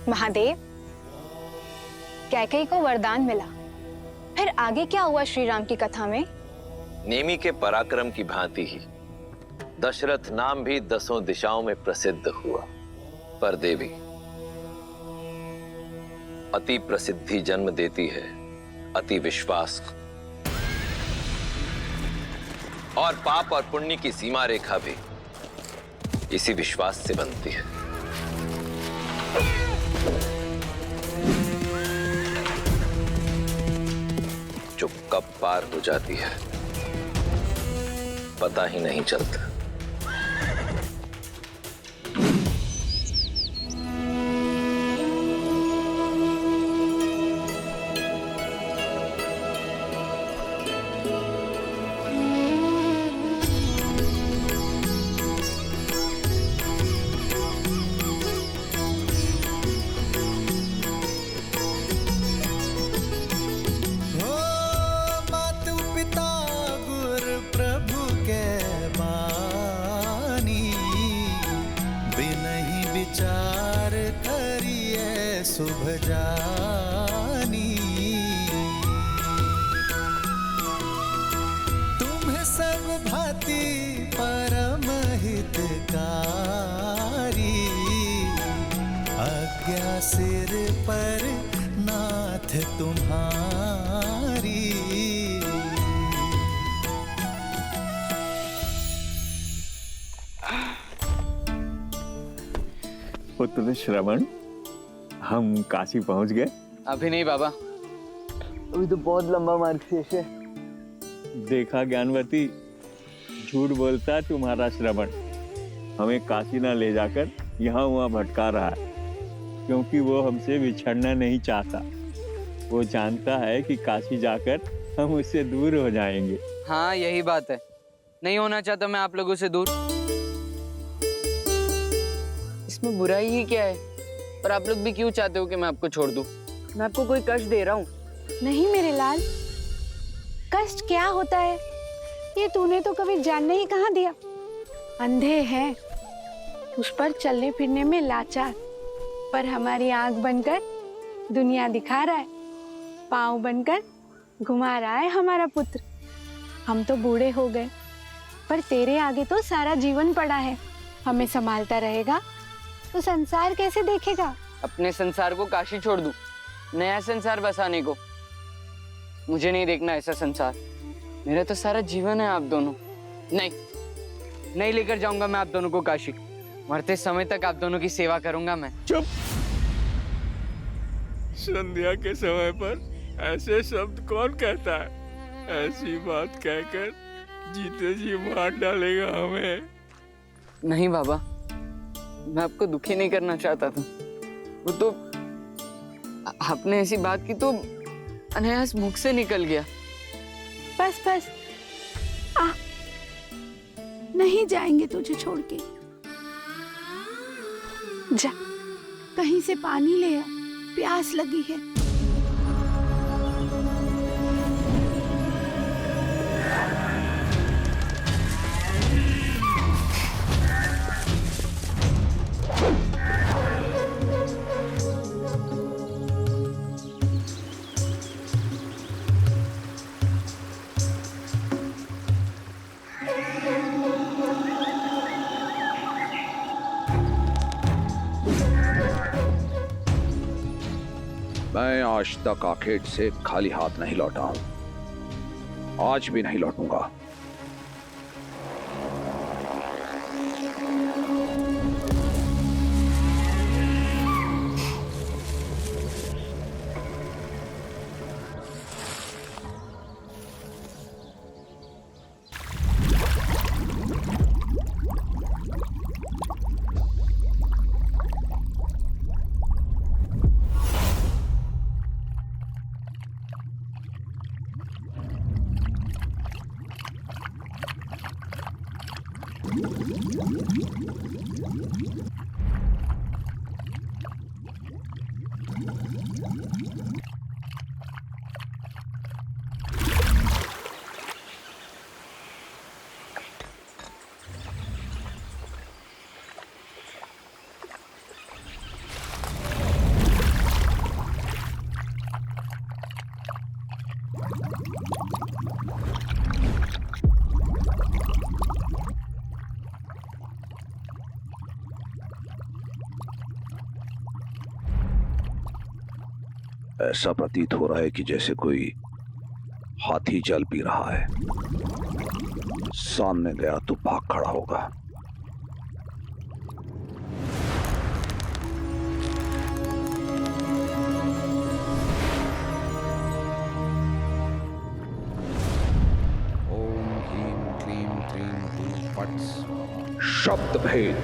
महादेव, कैकेयी को वरदान मिला, फिर आगे क्या हुआ श्री राम की कथा में? नेमी के पराक्रम की भांति ही दशरथ नाम भी 10 दिशाओं में प्रसिद्ध हुआ। पर देवी, अति प्रसिद्धि जन्म देती है अति विश्वास को, और पाप और पुण्य की सीमा रेखा भी इसी विश्वास से बनती है। जो कब पार हो जाती है पता ही नहीं चलता। विचार करिए शुभ जानी, तुम्हें सब भांति परम हितकारी, आज्ञा सिर पर नाथ तुम्हारी। पुत्र श्रवण, हम काशी पहुंच गए? अभी नहीं बाबा, अभी तो बहुत लंबा मार्ग शेष है। देखा ज्ञानवती, झूठ बोलता तुम्हारा श्रवण। हमें काशी ना ले जाकर यहाँ वहाँ भटका रहा है, क्योंकि वो हमसे बिछड़ना नहीं चाहता। वो जानता है कि काशी जाकर हम उससे दूर हो जाएंगे। हाँ यही बात है, नहीं होना चाहता मैं आप लोगों से दूर। इसमें बुराई ही क्या है? और आप लोग भी क्यों चाहते हो कि मैं आपको छोड़ दूं? मैं आपको कोई कष्ट दे रहा हूँ? नहीं मेरे लाल, कष्ट क्या होता है ये तूने तो कभी जानने ही कहाँ दिया। अंधे हैं, उस पर चलने फिरने में लाचार, पर हमारी आंख बनकर दुनिया दिखा रहा है, पाँव बनकर घुमा रहा है हमारा पुत्र। हम तो बूढ़े हो गए, पर तेरे आगे तो सारा जीवन पड़ा है। हमें संभालता रहेगा तो संसार कैसे देखेगा? अपने संसार को काशी छोड़ दूं, नया संसार बसाने को? मुझे नहीं देखना ऐसा संसार। मेरा तो सारा जीवन है आप दोनों। नहीं लेकर जाऊंगा मैं आप दोनों को काशी। मरते समय तक आप दोनों की सेवा करूंगा मैं। चुप! संध्या के समय पर ऐसे शब्द कौन कहता है? ऐसी बात कहकर जीते जी मार डालेगा हमें। नहीं बाबा, मैं आपको दुखी नहीं करना चाहता था। वो तो आपने ऐसी बात की तो अनायास मुख से निकल गया। बस आ, नहीं जाएंगे तुझे छोड़ के। जा, कहीं से पानी ले आ, प्यास लगी है। मैं आज तक आखेट से खाली हाथ नहीं लौटा हूं, आज भी नहीं लौटूंगा। ऐसा प्रतीत हो रहा है कि जैसे कोई हाथी जल पी रहा है। सामने गया तो भाग खड़ा होगा। ओम ह्रीं क्लीं क्रीं हूं फट् स्वाहा। शब्द भेद।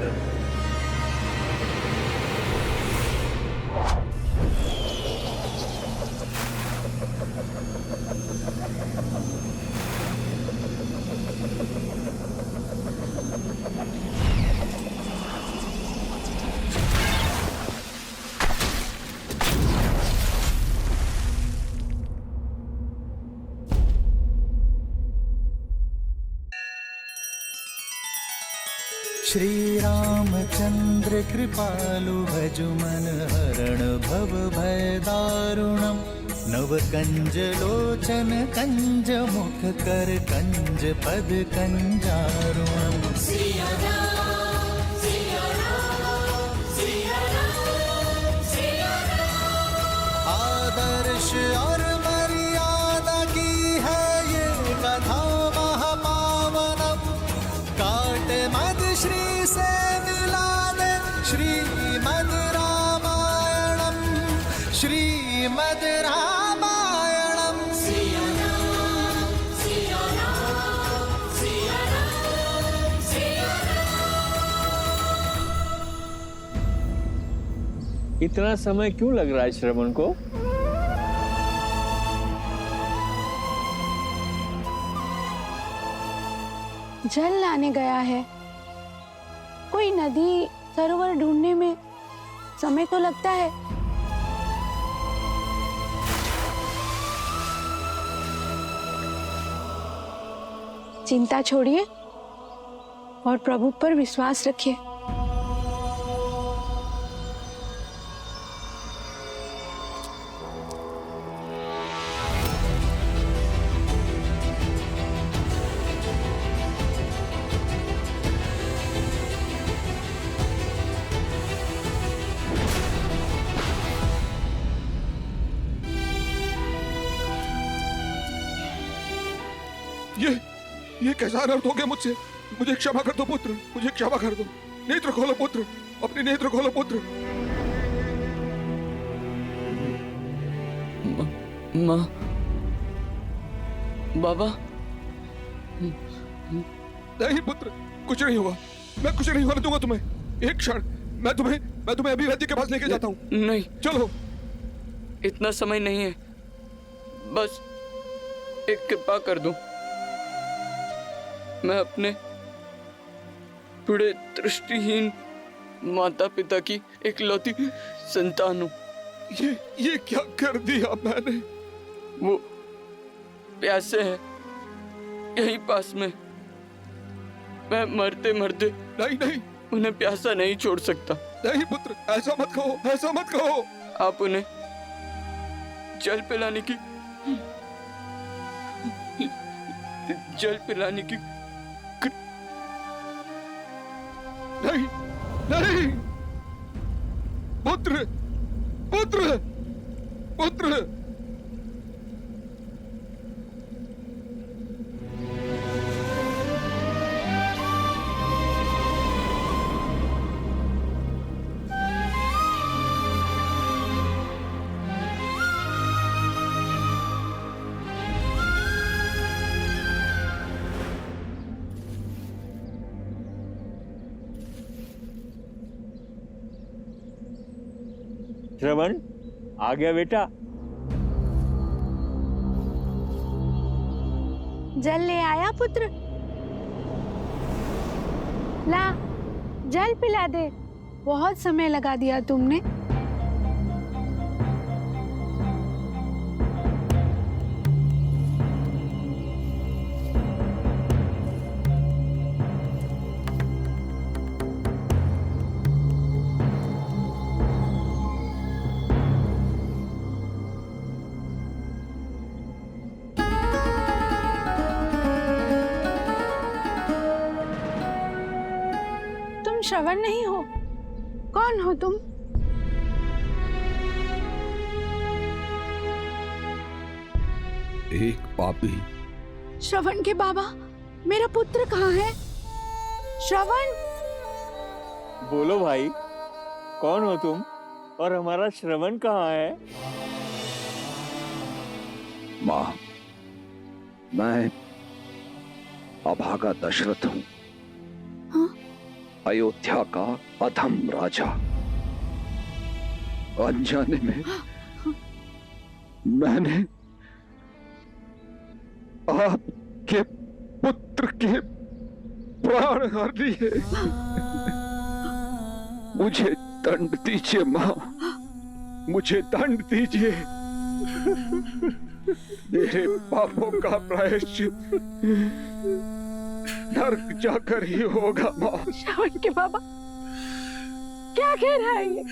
श्री रामचंद्र कृपालु भजु मन हरण भव भय दारुणम। नव कंज लोचन कंज मुख कर कंज पद कंजारुणम। आदर्श और मर्यादा की है ये कथा महापावनम। काट मद श्री से मिला दे श्रीमद रामायणम। श्रीमद रामायणम। इतना समय क्यों लग रहा है श्रवण को? जल लाने गया है। कोई नदी सरोवर ढूंढने में समय तो लगता है। चिंता छोड़िए और प्रभु पर विश्वास रखिए। ये कैसा अनर्थ हो गया मुझसे? मुझे क्षमा कर दो पुत्र, मुझे क्षमा कर दो। नेत्र खोलो पुत्र, अपने नेत्र खोलो पुत्र। माँ, बाबा। नहीं पुत्र, कुछ नहीं होगा। मैं कुछ नहीं होने दूंगा तुम्हें। एक क्षण, मैं तुम्हें अभी वैद्य के पास लेके जाता हूँ। नहीं, चलो। इतना समय नहीं है। बस एक कृपा कर दो। मैं अपने बूढ़े दृष्टिहीन माता पिता की इकलौती संतान हूँ। ये क्या कर दिया मैंने? वो प्यासे हैं यहीं पास में। मैं मरते मरते नहीं उन्हें प्यासा नहीं छोड़ सकता। नहीं पुत्र, ऐसा मत कहो, ऐसा मत कहो। आप उन्हें जल पिलाने की नहीं पुत्र, पुत्र, पुत्र। श्रवण आ गया बेटा। जल ले आया पुत्र? ला, जल पिला दे। बहुत समय लगा दिया तुमने। श्रवण नहीं हो? कौन हो तुम? एक पापी। श्रवण के बाबा, मेरा पुत्र कहाँ है? श्रवण! बोलो भाई, कौन हो तुम और हमारा श्रवण कहाँ है? मां, मैं अभागा दशरथ हूं। हाँ? अयोध्या का अधम राजा। अनजाने में मैंने आपके पुत्र के प्राण हर लिए। मुझे दंड दीजिए मां, मुझे दंड दीजिए। मेरे पापों का प्रायश्चित नर्क जाकर ही होगा मां। श्रवण के बाबा, क्या कह रहा है ये?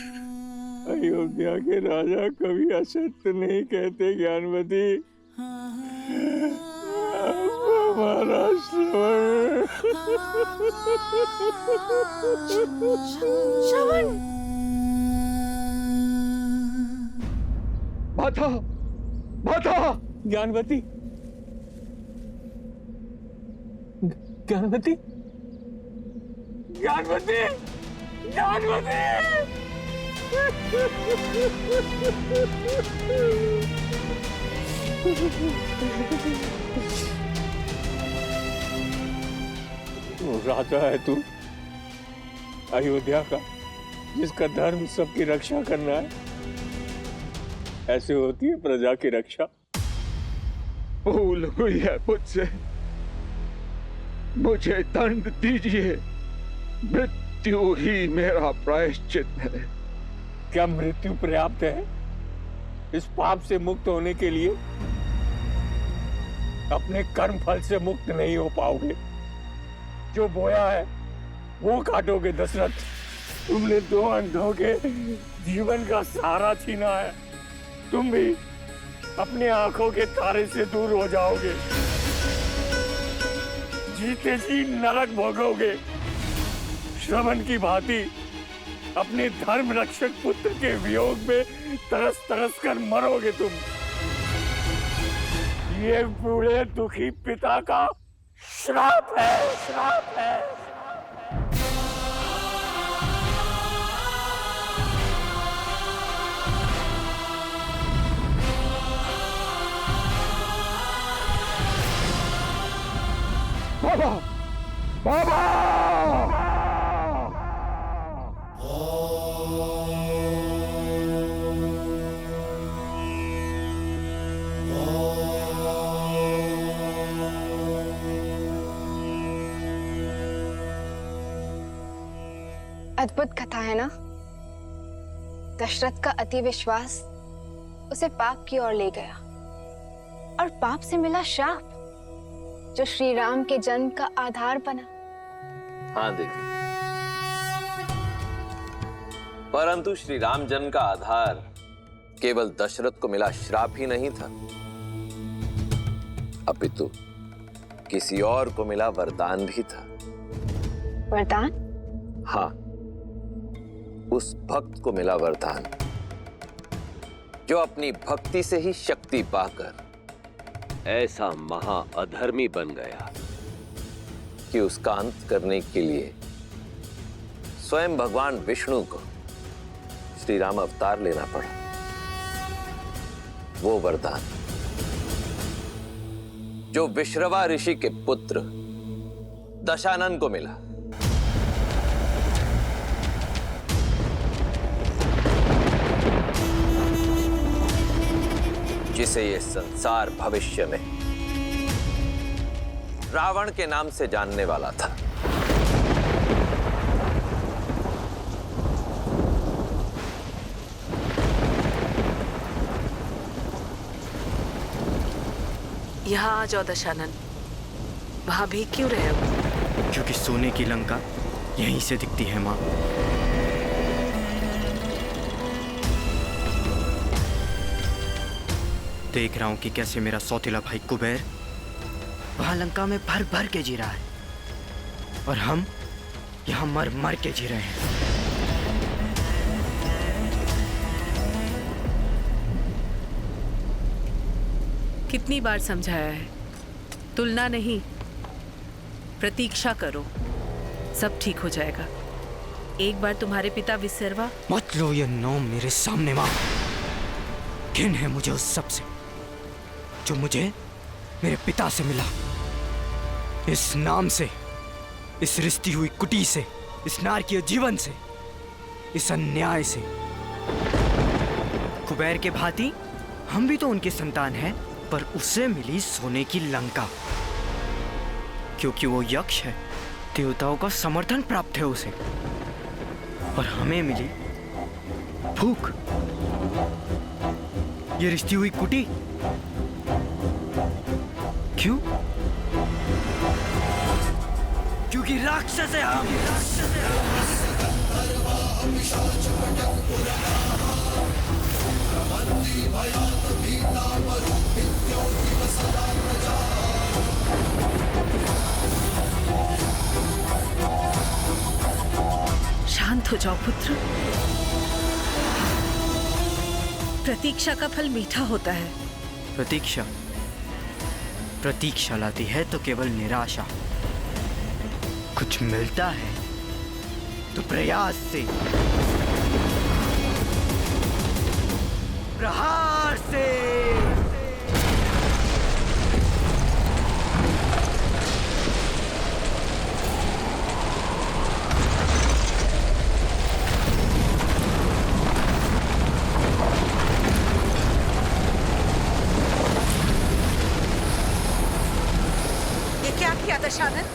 अयोध्या के राजा कभी असत्य नहीं कहते ज्ञानवती। हमारा श्रवण। श्रवण! माता, माता! ज्ञानवती, ज्ञानवती, ज्ञानवती, ज्ञानवती! राजा है तू अयोध्या का, जिसका धर्म सबकी रक्षा करना है। ऐसे होती है प्रजा की रक्षा। भूल हुई है मुझसे, मुझे दंड दीजिए। मृत्यु ही मेरा प्रायश्चित है। क्या मृत्यु पर्याप्त है इस पाप से मुक्त होने के लिए? अपने कर्म फल से मुक्त नहीं हो पाओगे। जो बोया है वो काटोगे दशरथ। तुमने दो अंधों के जीवन का सहारा छीना है। तुम भी अपने आंखों के तारे से दूर हो जाओगे। जीते जी नरक भोगोगे। श्रवण की भांति अपने धर्म रक्षक पुत्र के वियोग में तरस तरस कर मरोगे तुम। ये बूढ़े दुखी पिता का श्राप है, श्राप है। बाबा, बाबा! अद्भुत कथा है ना? दशरथ का अति विश्वास उसे पाप की ओर ले गया और पाप से मिला श्राप, जो श्री राम के जन्म का आधार बना। हाँ देवी, परंतु श्री राम जन्म का आधार केवल दशरथ को मिला श्राप ही नहीं था, अपितु किसी और को मिला वरदान भी था। वरदान? हाँ, उस भक्त को मिला वरदान जो अपनी भक्ति से ही शक्ति पाकर ऐसा महा अधर्मी बन गया कि उसका अंत करने के लिए स्वयं भगवान विष्णु को श्री राम अवतार लेना पड़ा। वो वरदान जो विश्रवा ऋषि के पुत्र दशानन को मिला। जिसे ये संसार भविष्य में रावण के नाम से जानने वाला था। यहाँ आ जाओ दशानन। वहां भी क्यों रहे हो? क्योंकि सोने की लंका यहीं से दिखती है माँ। देख रहा हूं कि कैसे मेरा सौतेला भाई कुबेर वहां लंका में भर भर के जी रहा है और हम यहां मर मर के जी रहे हैं। कितनी बार समझाया है, तुलना नहीं, प्रतीक्षा करो, सब ठीक हो जाएगा। एक बार तुम्हारे पिता विसर्वा। मत लो ये नाम मेरे सामने माँ। घिन है मुझे उस सब से जो मुझे मेरे पिता से मिला। इस नाम से, इस रिश्ती हुई कुटी से, इस नारकीय जीवन से, इस अन्याय से। कुबेर के भांति हम भी तो उनके संतान हैं, पर उसे मिली सोने की लंका, क्योंकि वो यक्ष है। देवताओं का समर्थन प्राप्त है उसे, और हमें मिली भूख, ये रिश्ती हुई कुटी। क्यों? क्योंकि राक्षस है हम। शांत हो जाओ पुत्र। प्रतीक्षा का फल मीठा होता है। प्रतीक्षा, प्रतीक्षा लाती है तो केवल निराशा। कुछ मिलता है तो प्रयास से, प्रहार से। ये क्या किया दशानन?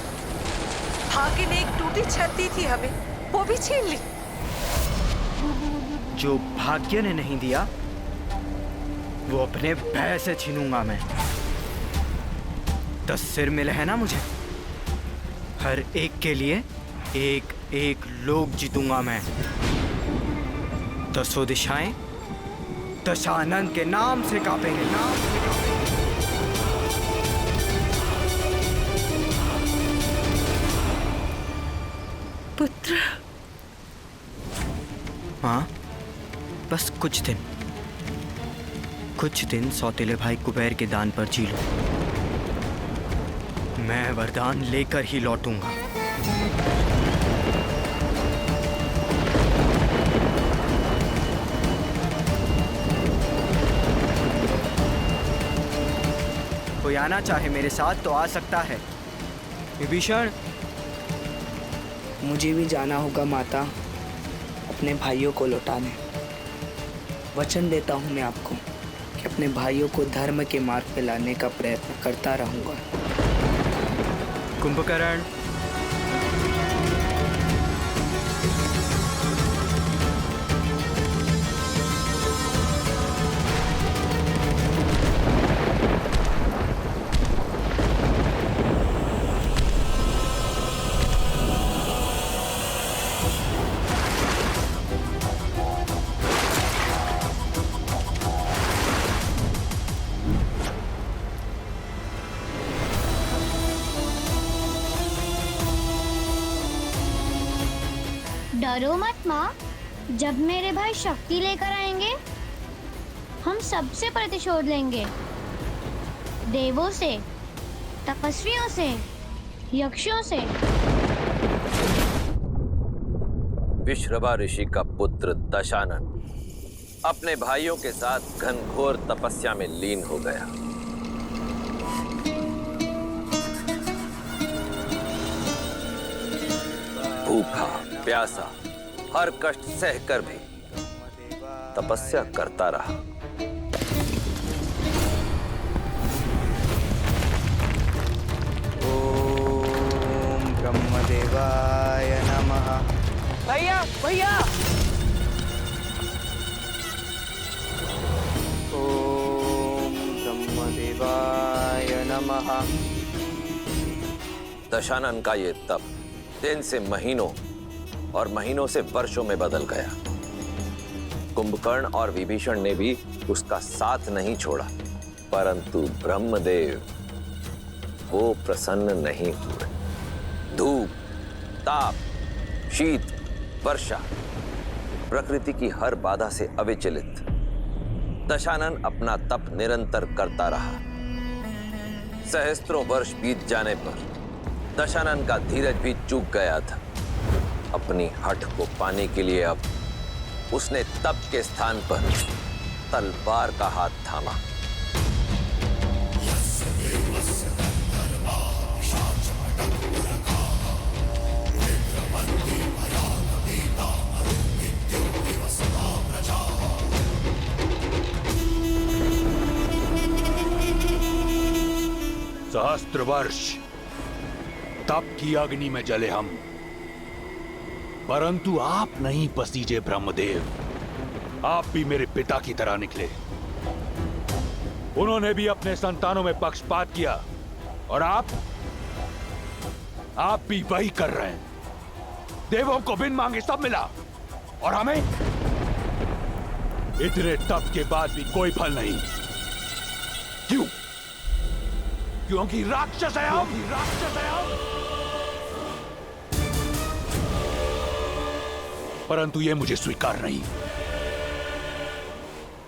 भाग्य ने एक टूटी छत दी थी हमें, वो भी छीन ली। जो भाग्य ने नहीं दिया वो अपने भय से छीनूंगा मैं। 10 सिर मिले हैं ना मुझे, हर एक के लिए एक एक लोक जीतूंगा मैं। 10 दिशाएं दशानन के नाम से कांपेंगे। पुत्र। हाँ, बस कुछ दिन सौतेले भाई कुबेर के दान पर जी लो। मैं वरदान लेकर ही लौटूंगा। कोई आना चाहे मेरे साथ तो आ सकता है। विभीषण, मुझे भी जाना होगा माता, अपने भाइयों को लौटाने। वचन देता हूँ मैं आपको कि अपने भाइयों को धर्म के मार्ग पे लाने का प्रयत्न करता रहूंगा। कुंभकर्ण, डरो मत माँ, जब मेरे भाई शक्ति लेकर आएंगे हम सबसे प्रतिशोध लेंगे। देवों से, तपस्वियों से, यक्षों से। विश्रवा ऋषि का पुत्र दशानन अपने भाइयों के साथ घनघोर तपस्या में लीन हो गया। भूखा प्यासा हर कष्ट सहकर भी तपस्या करता रहा। ओम ब्रह्मदेवाय नमः। भैया भैया। ओम ब्रह्मदेवाय नमः। दशानन का ये तप दिन से महीनों और महीनों से वर्षों में बदल गया। कुंभकर्ण और विभीषण ने भी उसका साथ नहीं छोड़ा, परंतु ब्रह्मदेव वो प्रसन्न नहीं हुए। धूप, ताप, शीत, वर्षा, प्रकृति की हर बाधा से अविचलित दशानन अपना तप निरंतर करता रहा। सहस्त्रों वर्ष बीत जाने पर दशानन का धीरज भी चूक गया था। अपनी हठ को पाने के लिए अब उसने तप के स्थान पर तलवार का हाथ थामा। सहस्त्र वर्ष तप की अग्नि में जले हम, परंतु आप नहीं पसीजे ब्रह्मदेव। आप भी मेरे पिता की तरह निकले। उन्होंने भी अपने संतानों में पक्षपात किया और आप भी वही कर रहे हैं। देवों को बिन मांगे सब मिला और हमें इतने तप के बाद भी कोई फल नहीं। क्यों? क्योंकि राक्षस है हम। परंतु ये मुझे स्वीकार नहीं।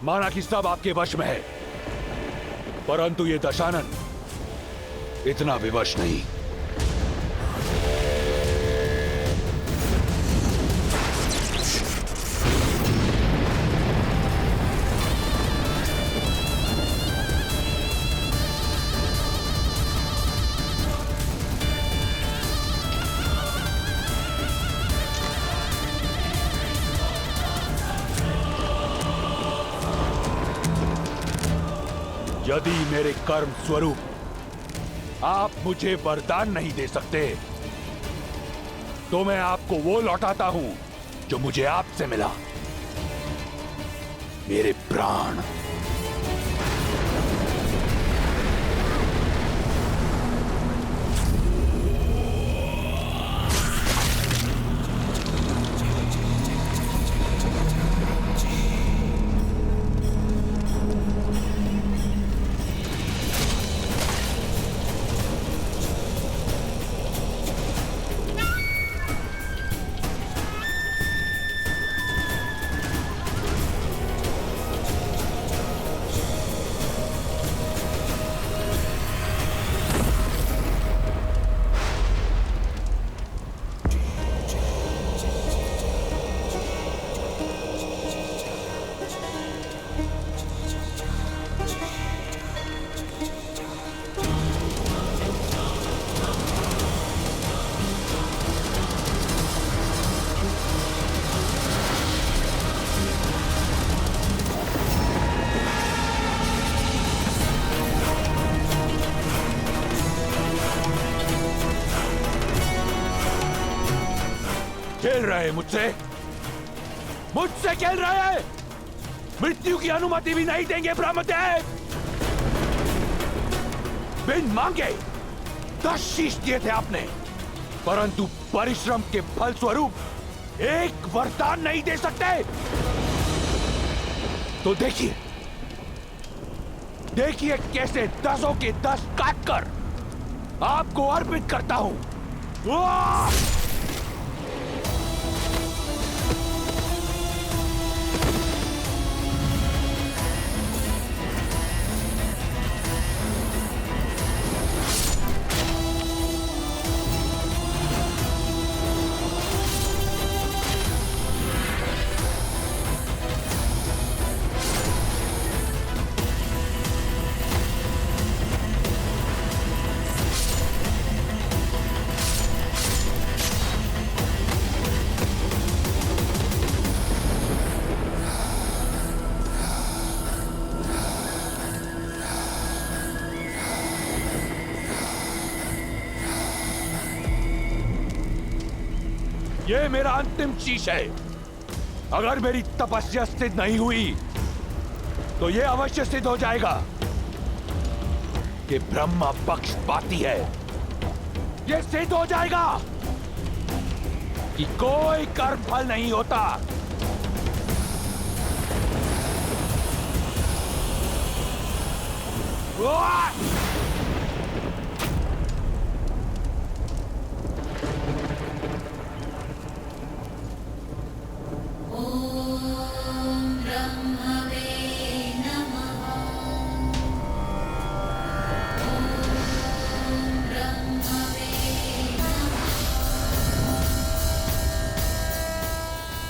माना कि सब आपके वश में है, परंतु ये दशानन इतना विवश नहीं। यदि मेरे कर्म स्वरूप आप मुझे वरदान नहीं दे सकते, तो मैं आपको वो लौटाता हूं जो मुझे आपसे मिला, मेरे प्राण। खेल रहे मुझसे खेल रहे हैं। मृत्यु की अनुमति भी नहीं देंगे ब्रह्मदेव। बिन मांगे 10 शीश दिए थे आपने, परंतु परिश्रम के फल स्वरूप एक वरदान नहीं दे सकते। तो देखिए कैसे 10 के 10 काटकर आपको अर्पित करता हूं। ये मेरा अंतिम शीश है। अगर मेरी तपस्या सिद्ध नहीं हुई तो ये अवश्य सिद्ध हो जाएगा कि ब्रह्मा पक्षपाती है। ये सिद्ध हो जाएगा कि कोई कर्म फल नहीं होता।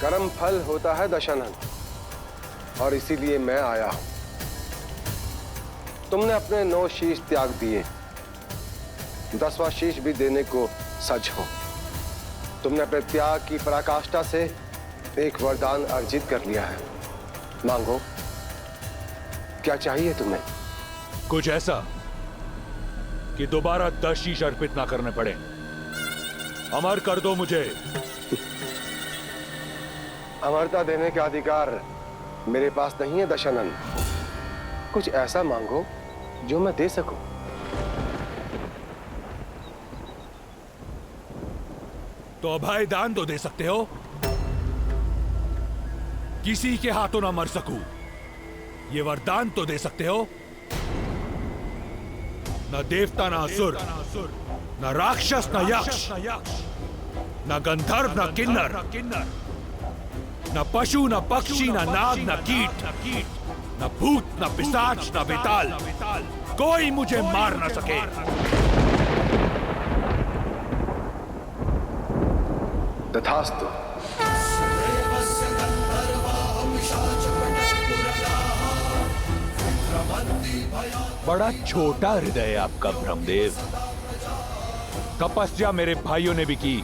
कर्म फल होता है दशानन, और इसीलिए मैं आया हूं। तुमने अपने 9 शीश त्याग दिए, 10वां शीश भी देने को सज हो। तुमने अपने त्याग की पराकाष्ठा से एक वरदान अर्जित कर लिया है। मांगो, क्या चाहिए तुम्हें? कुछ ऐसा कि दोबारा 10 शीश अर्पित ना करने पड़े। अमर कर दो मुझे। अमरता देने का अधिकार मेरे पास नहीं है दशानन। कुछ ऐसा मांगो जो मैं दे सकूं। तो अभय दान तो दे सकते हो, किसी के हाथों ना मर सकूं, ये वरदान तो दे सकते हो। न देवता, न असुर, न राक्षस, न यक्ष, न गंधर्व, न किन्नर, न पशु, न पक्षी, न नाग, न कीट, न भूत, न पिशाच, न बेताल, कोई मुझे मार न सके। तथास्तु। बड़ा छोटा हृदय है आपका ब्रह्मदेव। तपस्या मेरे भाइयों ने भी की,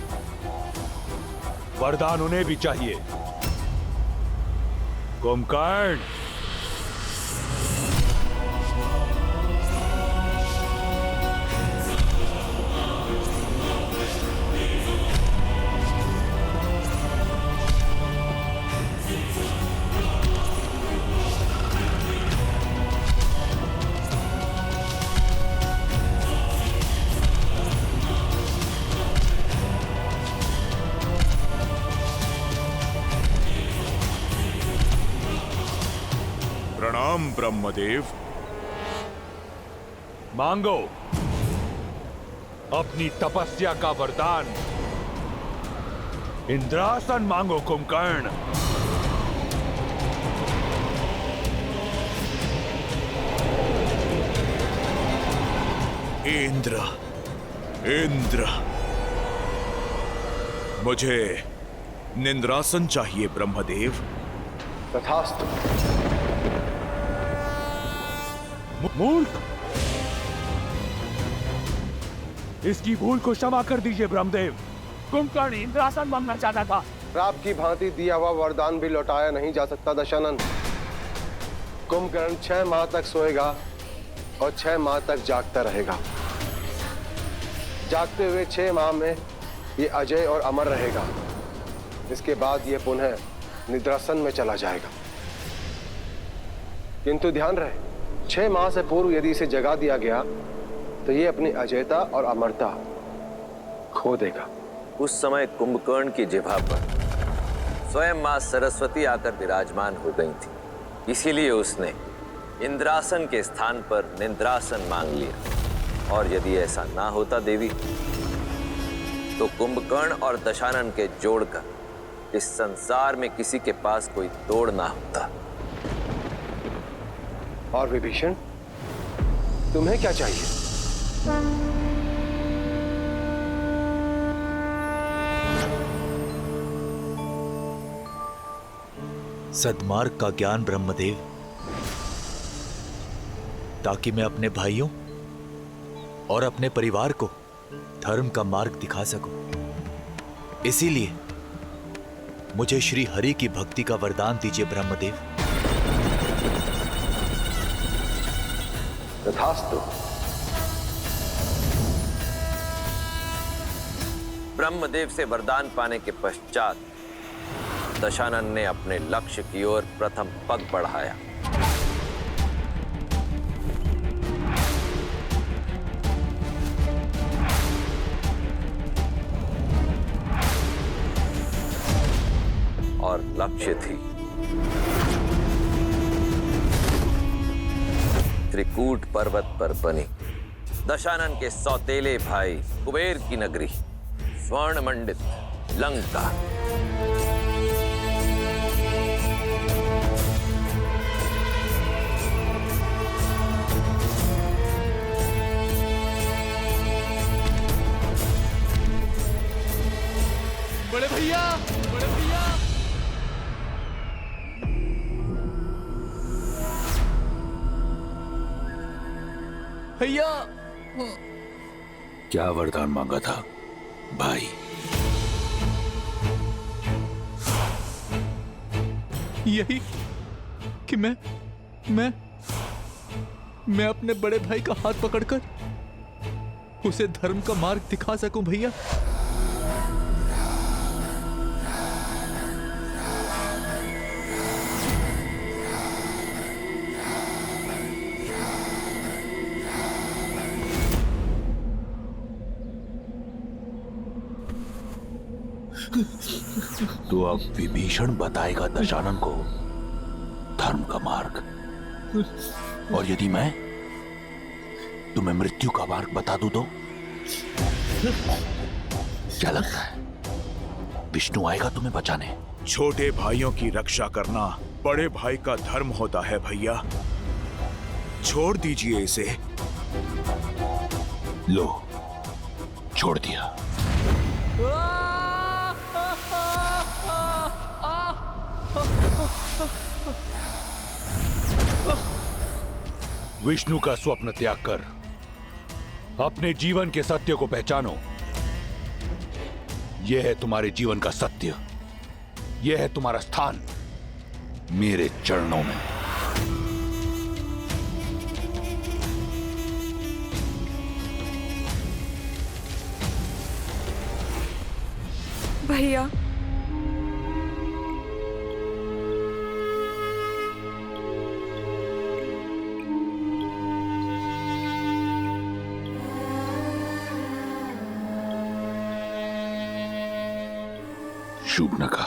वरदान उन्हें भी चाहिए। कुंभकर्ण, प्रणाम ब्रह्मदेव। मांगो अपनी तपस्या का वरदान। इंद्रासन मांगो कुंभकर्ण। इंद्र, इंद्र, मुझे निंद्रासन चाहिए ब्रह्मदेव। तथास्तु। मूर्ख, इसकी भूल को क्षमा कर दीजिए ब्रह्मदेव। कुंभकर्ण इंद्रासन मांगना चाहता था। श्राप की भांति दिया हुआ वरदान भी लौटाया नहीं जा सकता दशानन। कुंभकर्ण 6 माह तक सोएगा और 6 माह तक जागता रहेगा। जागते हुए 6 माह में ये अजय और अमर रहेगा। इसके बाद ये पुनः निद्रासन में चला जाएगा। किंतु ध्यान रहे, 6 माह से पूर्व यदि इसे जगा दिया गया तो ये अपनी अजयता और अमरता खो देगा। उस समय कुंभकर्ण की जिह्वा पर स्वयं मां सरस्वती आकर विराजमान हो गई थी। इसीलिए उसने इंद्रासन के स्थान पर निंद्रासन मांग लिया। और यदि ऐसा ना होता देवी, तो कुंभकर्ण और दशानन के जोड़कर इस संसार में किसी के पास कोई तोड़ ना होता। और विभीषण, तुम्हें क्या चाहिए? सद्मार्ग का ज्ञान ब्रह्मदेव, ताकि मैं अपने भाइयों और अपने परिवार को धर्म का मार्ग दिखा सकूं। इसीलिए मुझे श्री हरि की भक्ति का वरदान दीजिए ब्रह्मदेव। तथास्तु। ब्रह्मदेव से वरदान पाने के पश्चात दशानन ने अपने लक्ष्य की ओर प्रथम पग बढ़ाया। और लक्ष्य थी त्रिकूट पर्वत पर बनी दशानन के सौतेले भाई कुबेर की नगरी स्वर्ण मंडित लंका। बड़े भैया, बड़े भैया, भैया। क्या वरदान मांगा था भाई? यही कि मैं अपने बड़े भाई का हाथ पकड़कर उसे धर्म का मार्ग दिखा सकूं भैया। तो अब विभीषण बताएगा दशानन को धर्म का मार्ग, और यदि मैं तुम्हें मृत्यु का मार्ग बता दूं तो क्या लगता है विष्णु आएगा तुम्हें बचाने? छोटे भाइयों की रक्षा करना बड़े भाई का धर्म होता है भैया। छोड़ दीजिए इसे। लो, छोड़ दिया। विष्णु का स्वप्न त्याग कर अपने जीवन के सत्य को पहचानो। यह है तुम्हारे जीवन का सत्य, यह है तुम्हारा स्थान मेरे चरणों में। भैया, शूर्पणखा,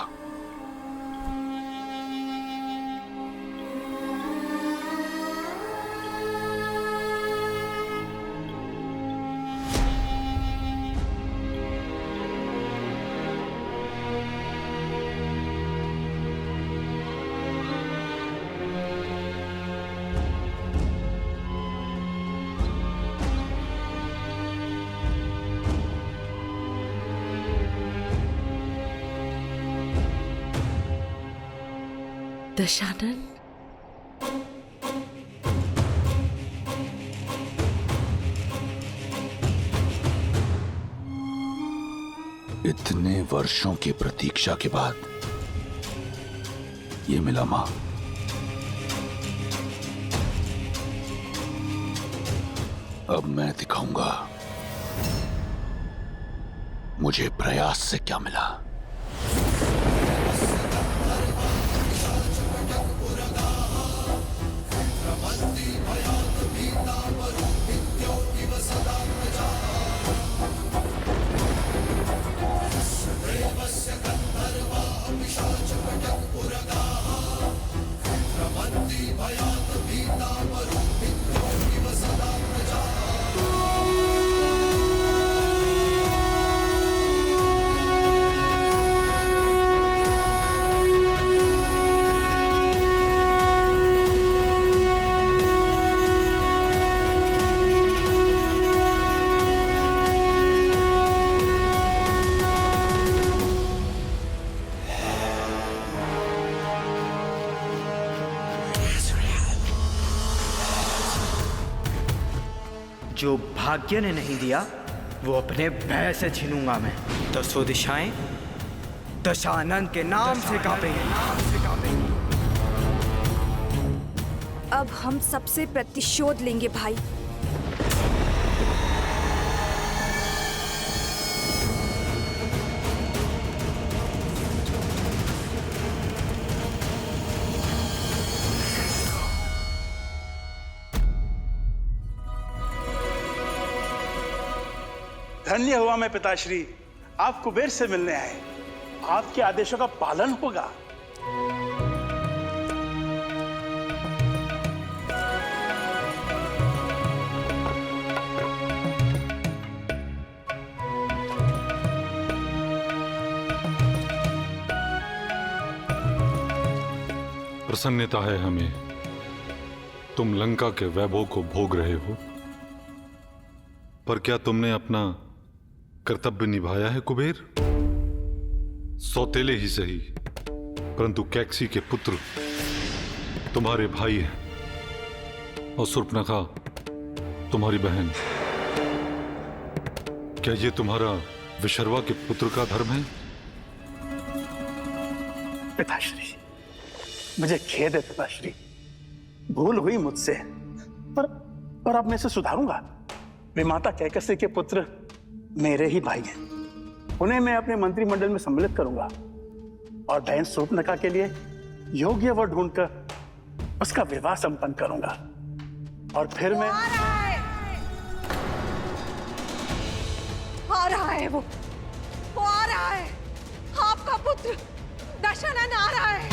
दशानन, इतने वर्षों की प्रतीक्षा के बाद ये मिला मां। अब मैं दिखाऊंगा मुझे प्रयास से क्या मिला। जो भाग्य ने नहीं दिया वो अपने भय से छीनूंगा मैं। दसों दिशाएं दशानन के नाम से कांपेंगी। अब हम सबसे प्रतिशोध लेंगे भाई। धन्य हुआ मैं पिताश्री, आप कुबेर से मिलने आए। आपके आदेशों का पालन होगा। प्रसन्नता है हमें, तुम लंका के वैभव को भोग रहे हो, पर क्या तुमने अपना कर्तव्य निभाया है कुबेर? सौतेले ही सही, परंतु कैकसी के पुत्र तुम्हारे भाई हैं, और शूर्पणखा तुम्हारी बहन, क्या ये तुम्हारा विशर्वा के पुत्र का धर्म है? पिताश्री, मुझे खेद है पिताश्री, भूल हुई मुझसे, पर अब मैं इसे सुधारूंगा। वे माता कैकसी के पुत्र मेरे ही भाई हैं, उन्हें मैं अपने मंत्रिमंडल में सम्मिलित करूंगा और बहन शूर्पणखा के लिए योग्य वर ढूंढकर उसका विवाह संपन्न करूंगा। और फिर मैं आ रहा है वो आ रहा है, आपका पुत्र दशानन आ रहा है।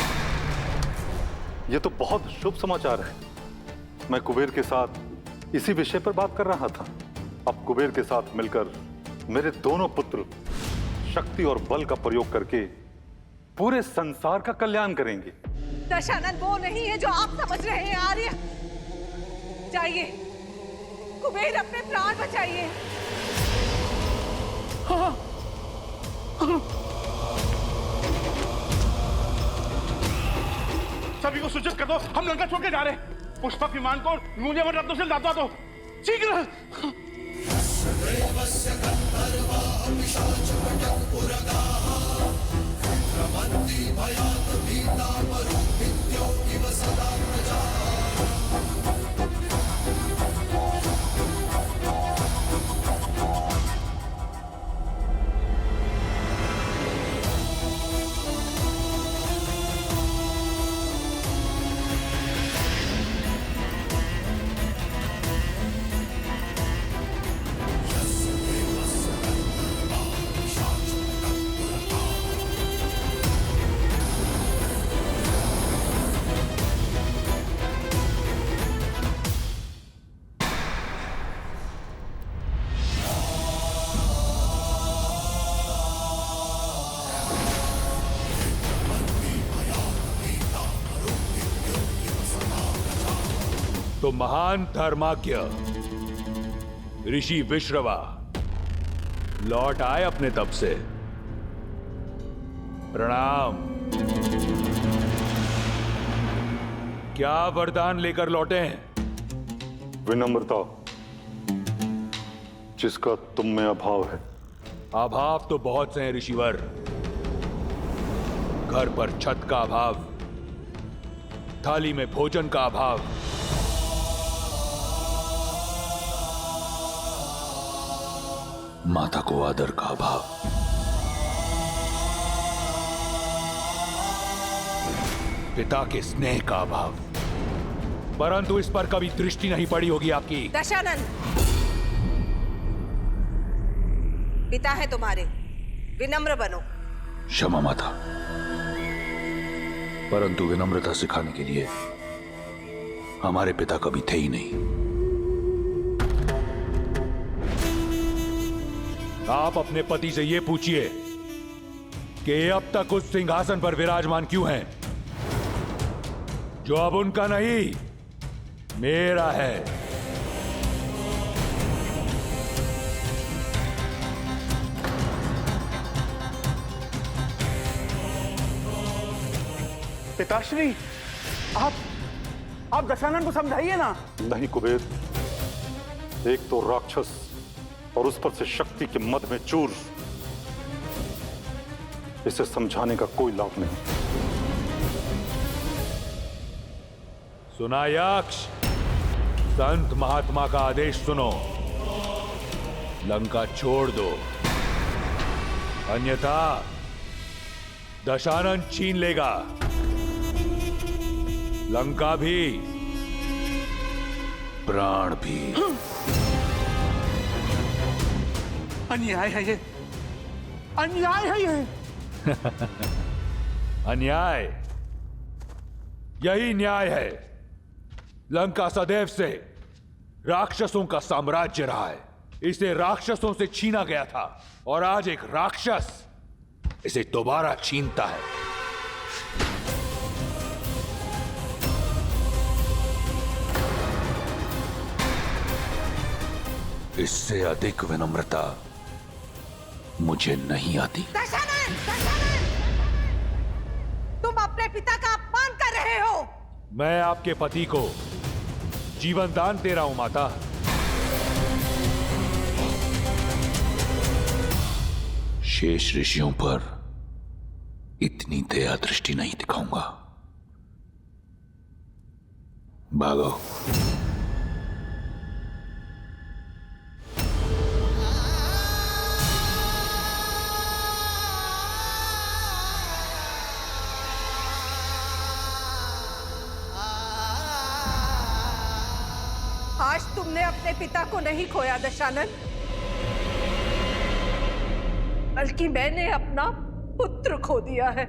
ये तो बहुत शुभ समाचार है। मैं कुबेर के साथ इसी विषय पर बात कर रहा था। अब कुबेर के साथ मिलकर मेरे दोनों पुत्र शक्ति और बल का प्रयोग करके पूरे संसार का कल्याण करेंगे। दशानन वो नहीं है जो आप समझ रहे हैं आर्य। जाइए, कुबेर अपने प्राण बचाइए। सभी को सूचित कर दो, हम लंका छोड़ के जा रहे हैं। पुष्पक विमान को मूल्यवान रत्नों से लादवा दो, शीघ्र। तो महान धर्माज्ञ ऋषि विश्रवा लौट आए अपने तप से। प्रणाम। क्या वरदान लेकर लौटे हैं? विनम्रता, जिसका तुम में अभाव है। अभाव तो बहुत से हैं ऋषिवर। घर पर छत का अभाव, थाली में भोजन का अभाव, माता को आदर का अभाव, पिता के स्नेह का अभाव, परंतु इस पर कभी दृष्टि नहीं पड़ी होगी आपकी। दशानन, पिता है तुम्हारे, विनम्र बनो। क्षमा माता, परंतु विनम्रता सिखाने के लिए हमारे पिता कभी थे ही नहीं। आप अपने पति से यह पूछिए कि अब तक उस सिंहासन पर विराजमान क्यों हैं, जो अब उनका नहीं मेरा है। पिताश्री, आप दशानन को समझाइए ना। नहीं कुबेर, एक तो राक्षस और उस पर से शक्ति के मद में चूर, इसे समझाने का कोई लाभ नहीं। सुना यक्ष, संत महात्मा का आदेश सुनो, लंका छोड़ दो, अन्यथा दशानन छीन लेगा, लंका भी, प्राण भी। अन्याय है ये, अन्याय है ये। अन्याय, यही न्याय है। लंका सदैव से राक्षसों का साम्राज्य रहा है। इसे राक्षसों से छीना गया था और आज एक राक्षस इसे दोबारा छीनता है। इससे अधिक विनम्रता मुझे नहीं आती। दशानन, दशानन, तुम अपने पिता का अपमान कर रहे हो। मैं आपके पति को जीवन दान दे रहा हूं माता। शेष ऋषियों पर इतनी दया दृष्टि नहीं दिखाऊंगा। भागो। आज तुमने अपने पिता को नहीं खोया दशानन, बल्कि मैंने अपना पुत्र खो दिया है।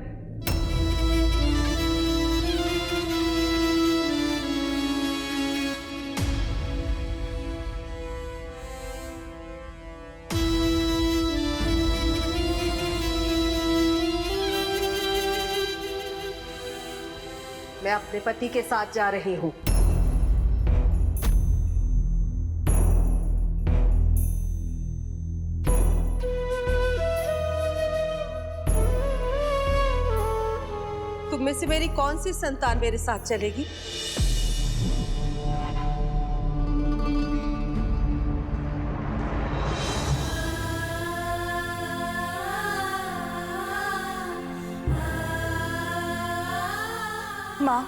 मैं अपने पति के साथ जा रही हूँ। तुम में से मेरी कौन सी संतान मेरे साथ चलेगी? माँ,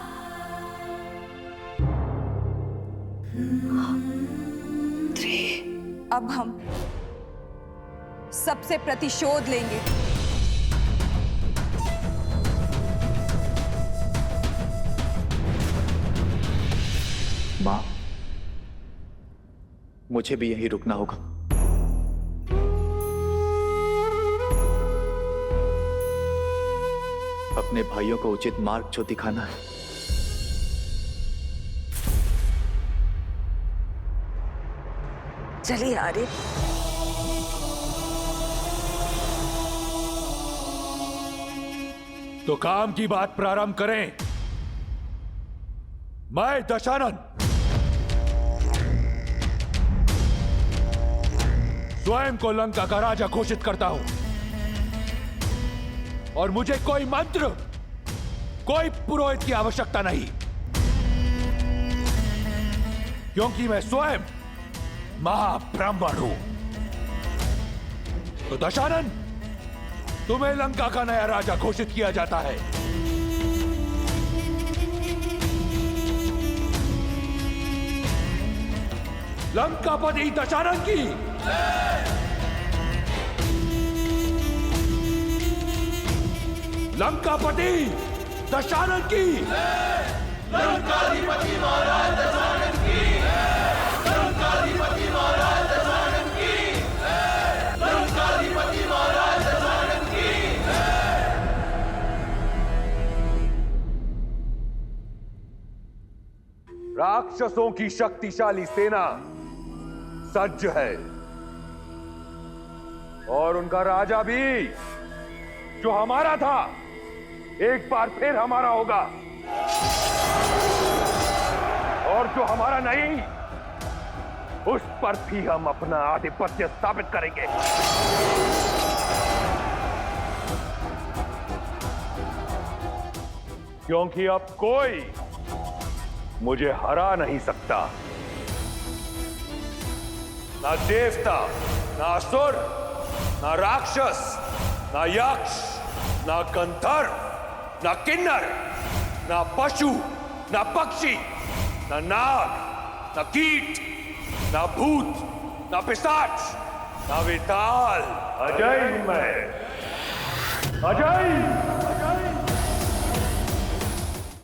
अब हम सबसे प्रतिशोध लेंगे। माँ, मुझे भी यहीं रुकना होगा। अपने भाइयों को उचित मार्ग जो दिखाना है। चलिए आर्य। तो काम की बात प्रारंभ करें। मैं दशानन स्वयं को लंका का राजा घोषित करता हूं, और मुझे कोई मंत्र, कोई पुरोहित की आवश्यकता नहीं, क्योंकि मैं स्वयं महाब्राह्मण हूं। तो दशानन, तुम्हें लंका का नया राजा घोषित किया जाता है। लंकापति दशानन की लंकापति दशानन की लंकाधिपति महाराज दशानन की लंकाधिपति महाराज दशानन की लंकाधिपति महाराज दशानन की। राक्षसों की शक्तिशाली सेना सज्ज है, और उनका राजा भी जो हमारा था एक बार फिर हमारा होगा, और जो हमारा नहीं उस पर भी हम अपना आधिपत्य स्थापित करेंगे। क्योंकि अब कोई मुझे हरा नहीं सकता। ना देवता, ना असुर, ना राक्षस, ना यक्ष, ना गंधर्व, ना किन्नर, ना पशु, ना पक्षी, ना नाग, ना कीट, ना भूत, ना पिशाच, ना विताल। अजय मैं, अजय।